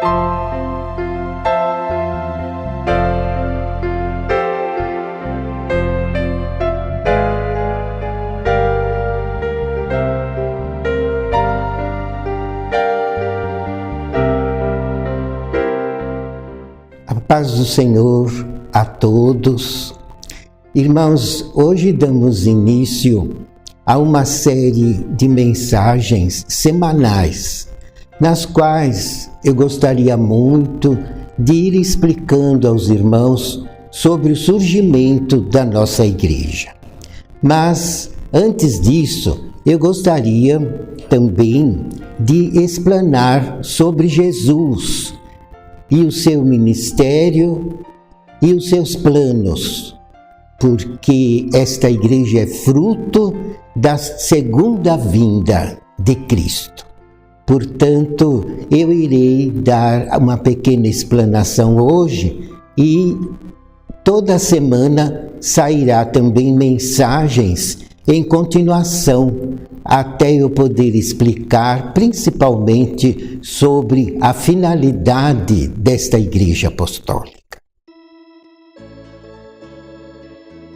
A paz do Senhor a todos. Irmãos, hoje damos início a uma série de mensagens semanais, nas quais eu gostaria muito de ir explicando aos irmãos sobre o surgimento da nossa igreja. Mas, antes disso, eu gostaria também de explanar sobre Jesus e o seu ministério e os seus planos, porque esta igreja é fruto da segunda vinda de Cristo. Portanto, eu irei dar uma pequena explanação hoje e toda semana sairá também mensagens em continuação, até eu poder explicar principalmente sobre a finalidade desta igreja apostólica.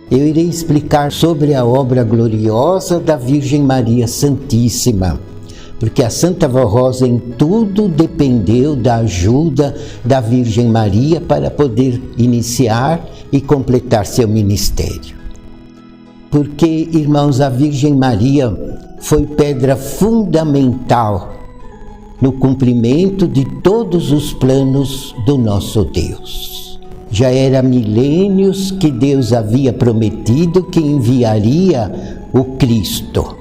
Eu irei explicar sobre a obra gloriosa da Virgem Maria Santíssima, porque a Santa Vó Rosa em tudo dependeu da ajuda da Virgem Maria para poder iniciar e completar seu ministério. Porque, irmãos, a Virgem Maria foi pedra fundamental no cumprimento de todos os planos do nosso Deus. Já era milênios que Deus havia prometido que enviaria o Cristo,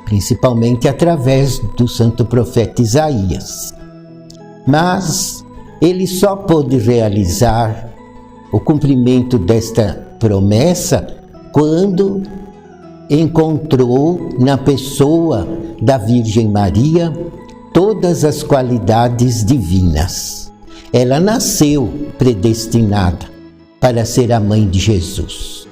principalmente através do santo profeta Isaías. Mas ele só pôde realizar o cumprimento desta promessa quando encontrou na pessoa da Virgem Maria todas as qualidades divinas. Ela nasceu predestinada para ser a mãe de Jesus.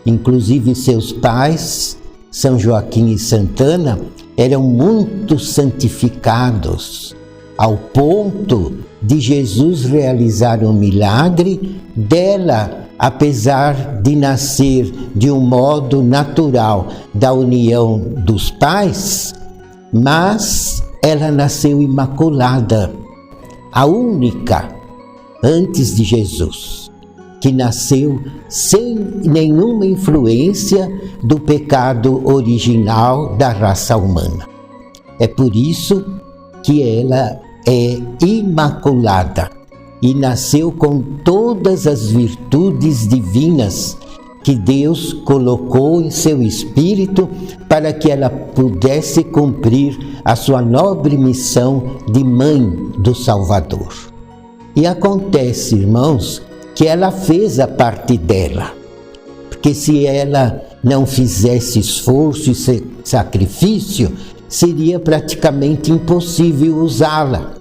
Inclusive seus pais, São Joaquim e Santana, eram muito santificados, ao ponto de Jesus realizar um milagre dela, apesar de nascer de um modo natural da união dos pais, mas ela nasceu imaculada, a única antes de Jesus, que nasceu sem nenhuma influência do pecado original da raça humana. É por isso que ela é imaculada e nasceu com todas as virtudes divinas que Deus colocou em seu espírito para que ela pudesse cumprir a sua nobre missão de mãe do Salvador. E acontece, irmãos, que ela fez a parte dela, porque se ela não fizesse esforço e sacrifício, seria praticamente impossível usá-la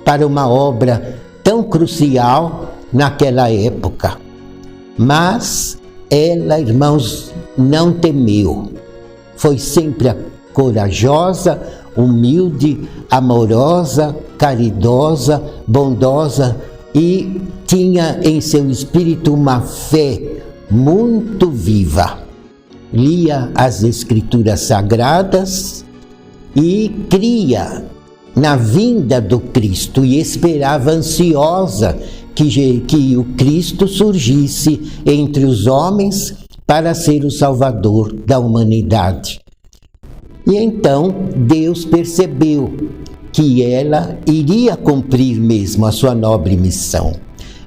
para uma obra tão crucial naquela época. Mas ela, irmãos, não temeu. Foi sempre corajosa, humilde, amorosa, caridosa, bondosa e tinha em seu espírito uma fé muito viva. Lia as Escrituras Sagradas e cria na vinda do Cristo e esperava ansiosa que o Cristo surgisse entre os homens para ser o Salvador da humanidade. E então Deus percebeu que ela iria cumprir mesmo a sua nobre missão,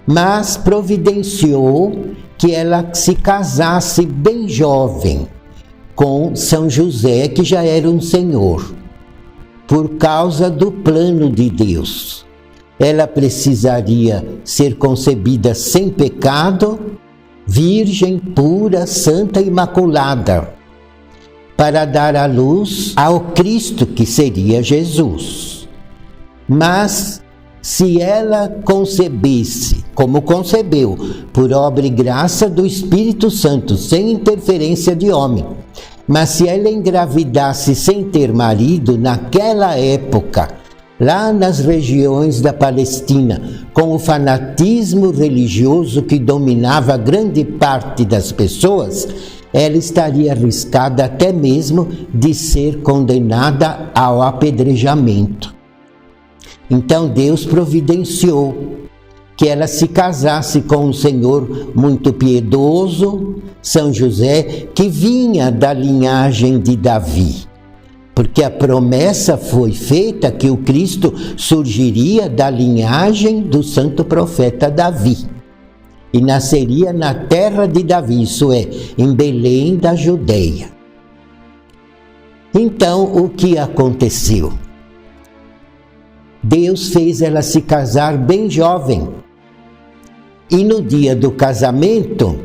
mas providenciou que ela se casasse bem jovem com São José, que já era um senhor, por causa do plano de Deus. Ela precisaria ser concebida sem pecado, virgem, pura, santa e imaculada, para dar à luz ao Cristo, que seria Jesus. Mas, se ela concebesse, como concebeu, por obra e graça do Espírito Santo, sem interferência de homem, mas se ela engravidasse sem ter marido, naquela época, lá nas regiões da Palestina, com o fanatismo religioso que dominava grande parte das pessoas, ela estaria arriscada até mesmo de ser condenada ao apedrejamento. Então Deus providenciou que ela se casasse com um senhor muito piedoso, São José, que vinha da linhagem de Davi. Porque a promessa foi feita que o Cristo surgiria da linhagem do santo profeta Davi e nasceria na terra de Davi, isso é, em Belém da Judeia. Então, o que aconteceu? Deus fez ela se casar bem jovem. E no dia do casamento,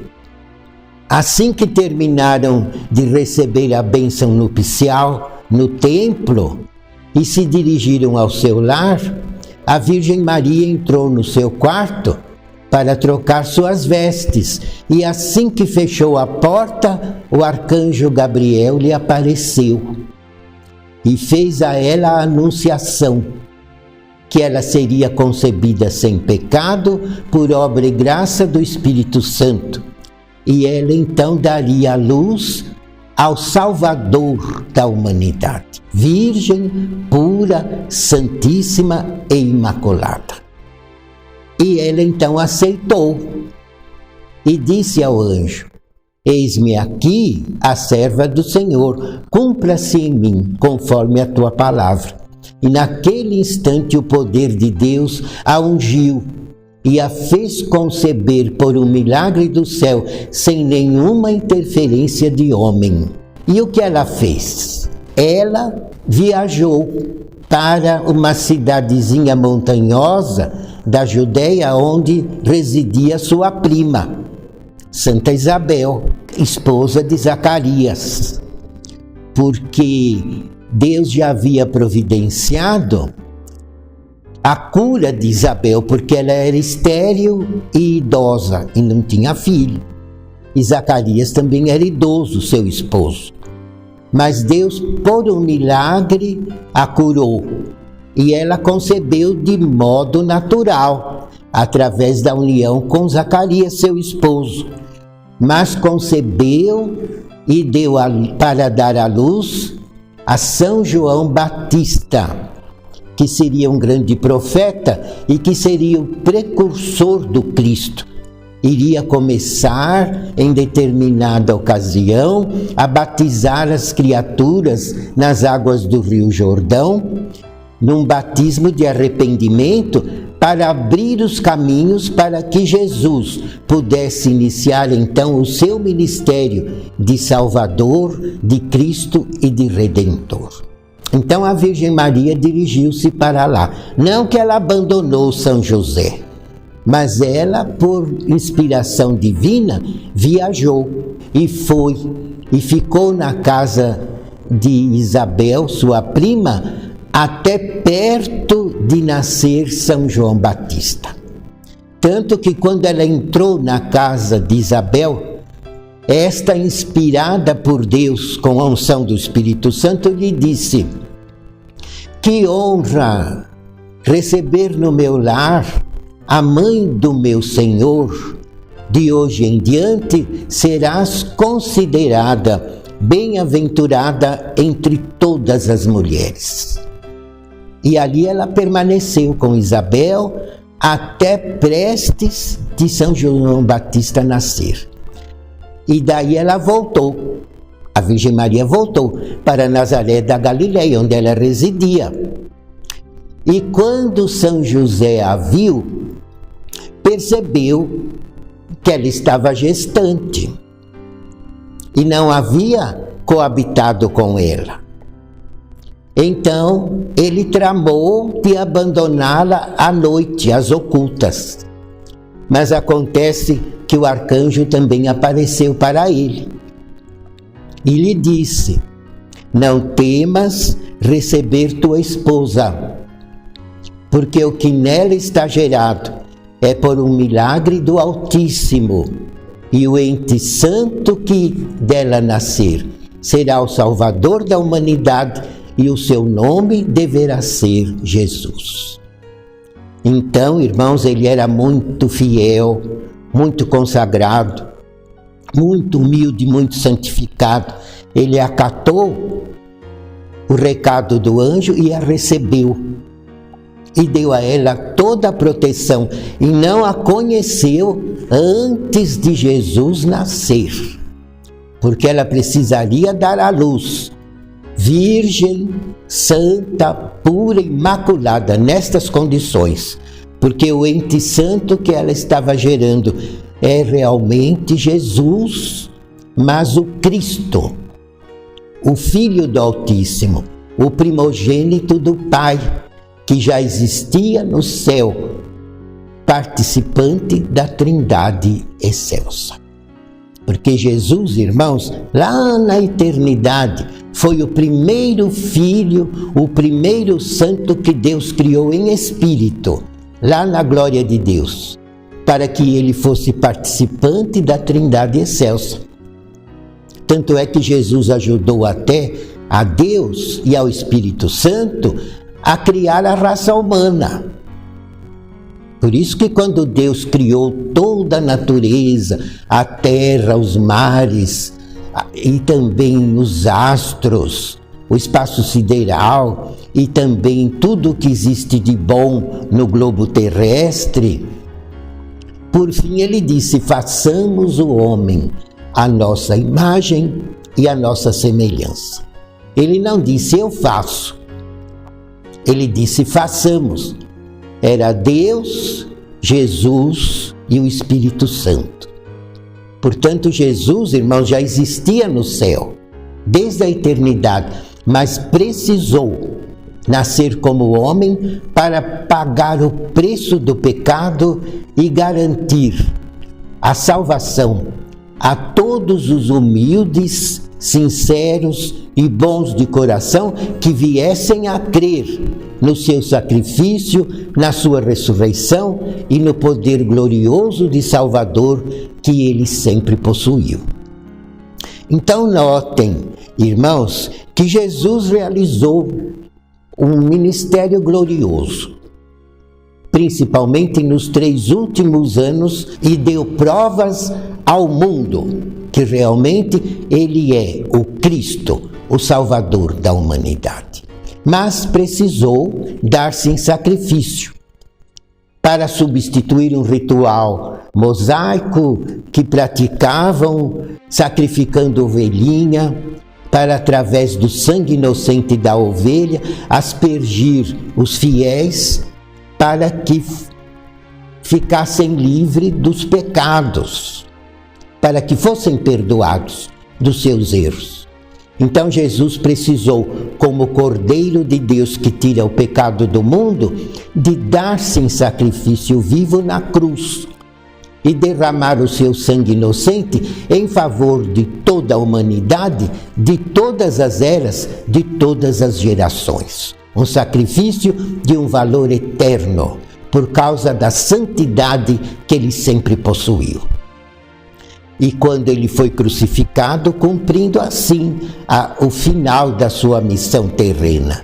assim que terminaram de receber a bênção nupcial no templo e se dirigiram ao seu lar, a Virgem Maria entrou no seu quarto para trocar suas vestes, e assim que fechou a porta, o arcanjo Gabriel lhe apareceu e fez a ela a anunciação que ela seria concebida sem pecado por obra e graça do Espírito Santo, e ela então daria a luz ao Salvador da humanidade, Virgem, pura, santíssima e imaculada. E ela então aceitou e disse ao anjo: eis-me aqui a serva do Senhor, cumpra-se em mim conforme a tua palavra. E naquele instante o poder de Deus a ungiu e a fez conceber por um milagre do céu, sem nenhuma interferência de homem. E o que ela fez? Ela viajou para uma cidadezinha montanhosa da Judeia, onde residia sua prima, Santa Isabel, esposa de Zacarias, porque Deus já havia providenciado a cura de Isabel, porque ela era estéril e idosa e não tinha filho. E Zacarias também era idoso, seu esposo. Mas Deus, por um milagre, a curou. E ela concebeu de modo natural, através da união com Zacarias, seu esposo. Mas concebeu e deu para dar à luz a São João Batista, que seria um grande profeta e que seria o precursor do Cristo. Iria começar, em determinada ocasião, a batizar as criaturas nas águas do Rio Jordão, num batismo de arrependimento, para abrir os caminhos para que Jesus pudesse iniciar então o seu ministério de Salvador, de Cristo e de Redentor. Então a Virgem Maria dirigiu-se para lá. Não que ela abandonou São José, mas ela, por inspiração divina, viajou e foi e ficou na casa de Isabel, sua prima, até perto de nascer São João Batista. Tanto que quando ela entrou na casa de Isabel, esta, inspirada por Deus com a unção do Espírito Santo, lhe disse: que honra receber no meu lar a mãe do meu Senhor. De hoje em diante serás considerada bem-aventurada entre todas as mulheres. E ali ela permaneceu com Isabel até prestes de São João Batista nascer. E daí ela voltou, a Virgem Maria voltou para Nazaré da Galileia, onde ela residia. E quando São José a viu, percebeu que ela estava gestante e não havia coabitado com ela. Então, ele tramou de abandoná-la à noite, às ocultas. Mas acontece que o arcanjo também apareceu para ele e lhe disse: não temas receber tua esposa, porque o que nela está gerado é por um milagre do Altíssimo, e o ente santo que dela nascer será o Salvador da humanidade e o seu nome deverá ser Jesus. Então, irmãos, ele era muito fiel, muito consagrado, muito humilde, muito santificado. Ele acatou o recado do anjo e a recebeu. E deu a ela toda a proteção. E não a conheceu antes de Jesus nascer. Porque ela precisaria dar à luz. Virgem, santa, pura, imaculada, nestas condições. Porque o ente santo que ela estava gerando é realmente Jesus, mas o Cristo, o Filho do Altíssimo, o primogênito do Pai, que já existia no céu, participante da Trindade excelsa. Porque Jesus, irmãos, lá na eternidade, foi o primeiro Filho, o primeiro santo que Deus criou em espírito, lá na glória de Deus, para que ele fosse participante da Trindade excelsa. Tanto é que Jesus ajudou até a Deus e ao Espírito Santo a criar a raça humana. Por isso que quando Deus criou toda a natureza, a terra, os mares e também os astros, o espaço sideral e também tudo o que existe de bom no globo terrestre, por fim ele disse: façamos o homem a nossa imagem e a nossa semelhança. Ele não disse eu faço, ele disse façamos. Era Deus, Jesus e o Espírito Santo. Portanto, Jesus, irmãos, já existia no céu, desde a eternidade, mas precisou nascer como homem para pagar o preço do pecado e garantir a salvação a todos os humildes, sinceros e bons de coração que viessem a crer no seu sacrifício, na sua ressurreição e no poder glorioso de Salvador que ele sempre possuiu. Então notem, irmãos, que Jesus realizou um ministério glorioso, principalmente nos 3 últimos anos, e deu provas ao mundo que realmente ele é o Cristo, o Salvador da humanidade. Mas precisou dar-se em sacrifício para substituir um ritual mosaico que praticavam, sacrificando ovelhinha, para, através do sangue inocente da ovelha, aspergir os fiéis para que ficassem livres dos pecados, para que fossem perdoados dos seus erros. Então Jesus precisou, como Cordeiro de Deus que tira o pecado do mundo, de dar-se em sacrifício vivo na cruz e derramar o seu sangue inocente em favor de toda a humanidade, de todas as eras, de todas as gerações. Um sacrifício de um valor eterno, por causa da santidade que ele sempre possuiu. E quando ele foi crucificado, cumprindo assim o final da sua missão terrena,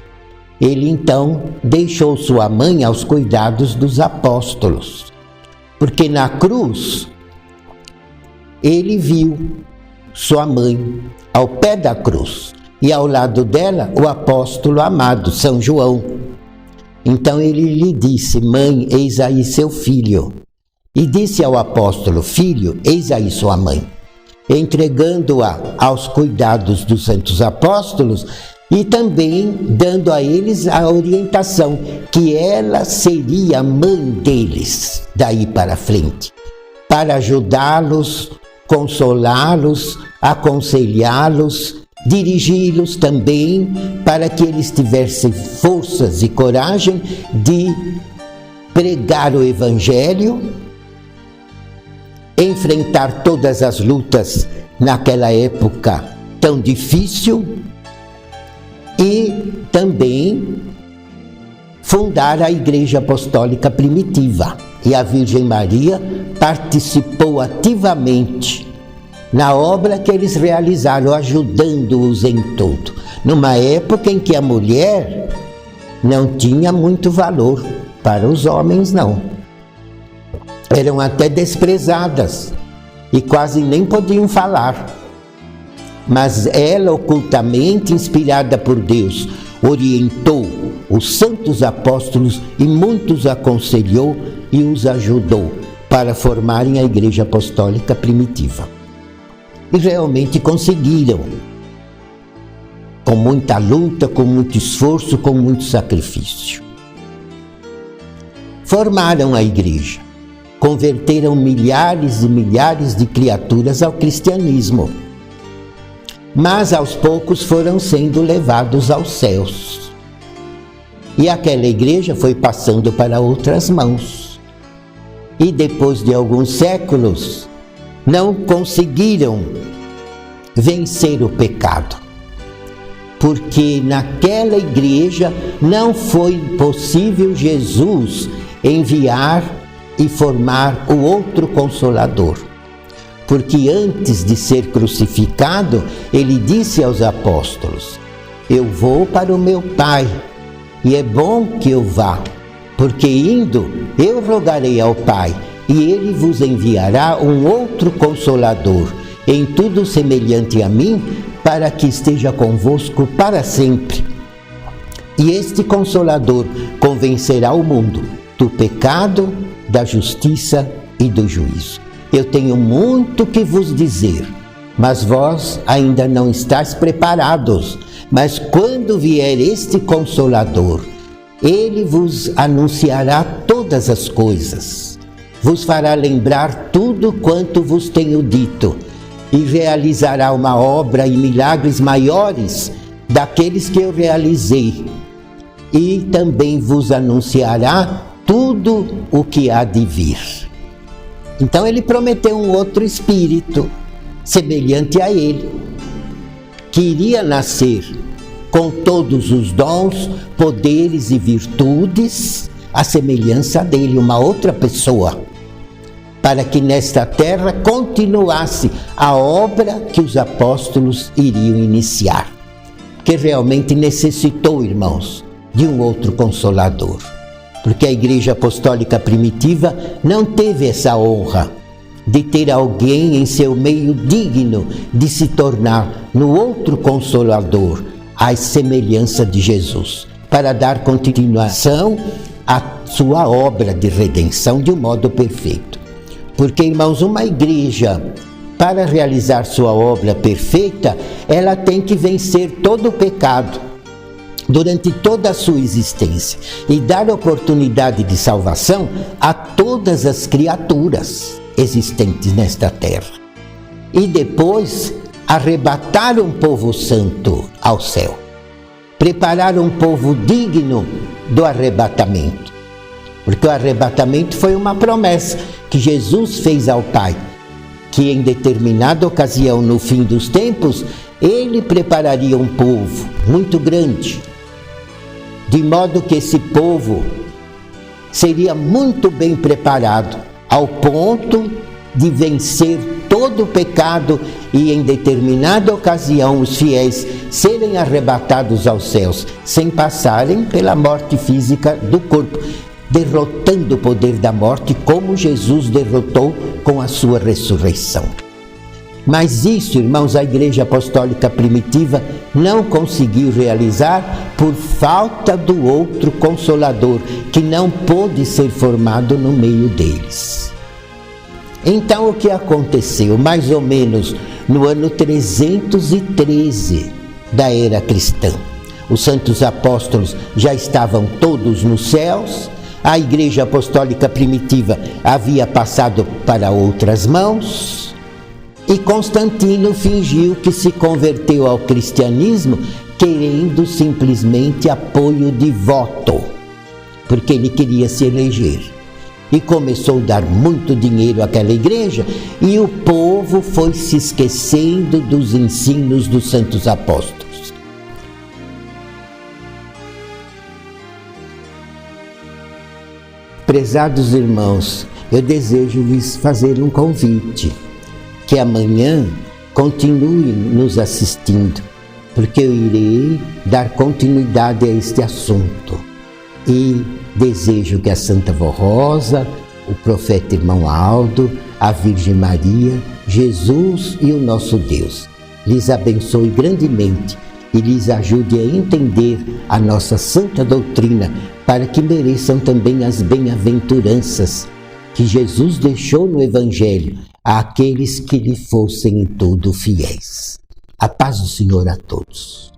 ele então deixou sua mãe aos cuidados dos apóstolos, porque na cruz ele viu sua mãe ao pé da cruz e ao lado dela o apóstolo amado, São João. Então ele lhe disse: mãe, eis aí seu filho. E disse ao apóstolo: filho, eis aí sua mãe, entregando-a aos cuidados dos santos apóstolos e também dando a eles a orientação que ela seria a mãe deles daí para frente, para ajudá-los, consolá-los, aconselhá-los, dirigi-los também para que eles tivessem forças e coragem de pregar o Evangelho, enfrentar todas as lutas naquela época tão difícil e também fundar a Igreja Apostólica Primitiva. E a Virgem Maria participou ativamente na obra que eles realizaram, ajudando-os em tudo. Numa época em que a mulher não tinha muito valor para os homens, não. Eram até desprezadas e quase nem podiam falar. Mas ela, ocultamente inspirada por Deus, orientou os santos apóstolos e muitos aconselhou e os ajudou para formarem a Igreja Apostólica primitiva. E realmente conseguiram, com muita luta, com muito esforço, com muito sacrifício. Formaram a Igreja, converteram milhares e milhares de criaturas ao cristianismo. Mas aos poucos foram sendo levados aos céus. E aquela igreja foi passando para outras mãos. E depois de alguns séculos, não conseguiram vencer o pecado. Porque naquela igreja não foi possível Jesus enviar e formar o outro Consolador. Porque antes de ser crucificado, ele disse aos apóstolos: eu vou para o meu Pai, e é bom que eu vá, porque indo eu rogarei ao Pai, e ele vos enviará um outro Consolador, em tudo semelhante a mim, para que esteja convosco para sempre. E este Consolador convencerá o mundo do pecado, da justiça e do juízo. Eu tenho muito que vos dizer, mas vós ainda não estáis preparados. Mas quando vier este Consolador, ele vos anunciará todas as coisas, vos fará lembrar tudo quanto vos tenho dito, e realizará uma obra e milagres maiores daqueles que eu realizei, e também vos anunciará tudo o que há de vir. Então ele prometeu um outro espírito, semelhante a ele, que iria nascer com todos os dons, poderes e virtudes, à semelhança dele, uma outra pessoa, para que nesta terra continuasse a obra que os apóstolos iriam iniciar, que realmente necessitou, irmãos, de um outro Consolador. Porque a Igreja Apostólica Primitiva não teve essa honra de ter alguém em seu meio digno de se tornar no outro Consolador, à semelhança de Jesus, para dar continuação à sua obra de redenção de um modo perfeito. Porque, irmãos, uma igreja, para realizar sua obra perfeita, ela tem que vencer todo o pecado durante toda a sua existência e dar oportunidade de salvação a todas as criaturas existentes nesta terra. E depois arrebatar um povo santo ao céu, preparar um povo digno do arrebatamento. Porque o arrebatamento foi uma promessa que Jesus fez ao Pai, que em determinada ocasião, no fim dos tempos, ele prepararia um povo muito grande, de modo que esse povo seria muito bem preparado, ao ponto de vencer todo o pecado e em determinada ocasião os fiéis serem arrebatados aos céus, sem passarem pela morte física do corpo, derrotando o poder da morte como Jesus derrotou com a sua ressurreição. Mas isso, irmãos, a Igreja Apostólica Primitiva não conseguiu realizar por falta do outro Consolador, que não pôde ser formado no meio deles. Então, o que aconteceu? Mais ou menos no ano 313 da era cristã. Os santos apóstolos já estavam todos nos céus, a Igreja Apostólica Primitiva havia passado para outras mãos, e Constantino fingiu que se converteu ao cristianismo querendo simplesmente apoio de voto, porque ele queria se eleger. E começou a dar muito dinheiro àquela igreja, e o povo foi se esquecendo dos ensinos dos santos apóstolos. Prezados irmãos, eu desejo lhes fazer um convite, que amanhã continuem nos assistindo, porque eu irei dar continuidade a este assunto. E desejo que a Santa Vó Rosa, o profeta irmão Aldo, a Virgem Maria, Jesus e o nosso Deus lhes abençoe grandemente e lhes ajude a entender a nossa santa doutrina, para que mereçam também as bem-aventuranças que Jesus deixou no Evangelho àqueles que lhe fossem em tudo fiéis. A paz do Senhor a todos.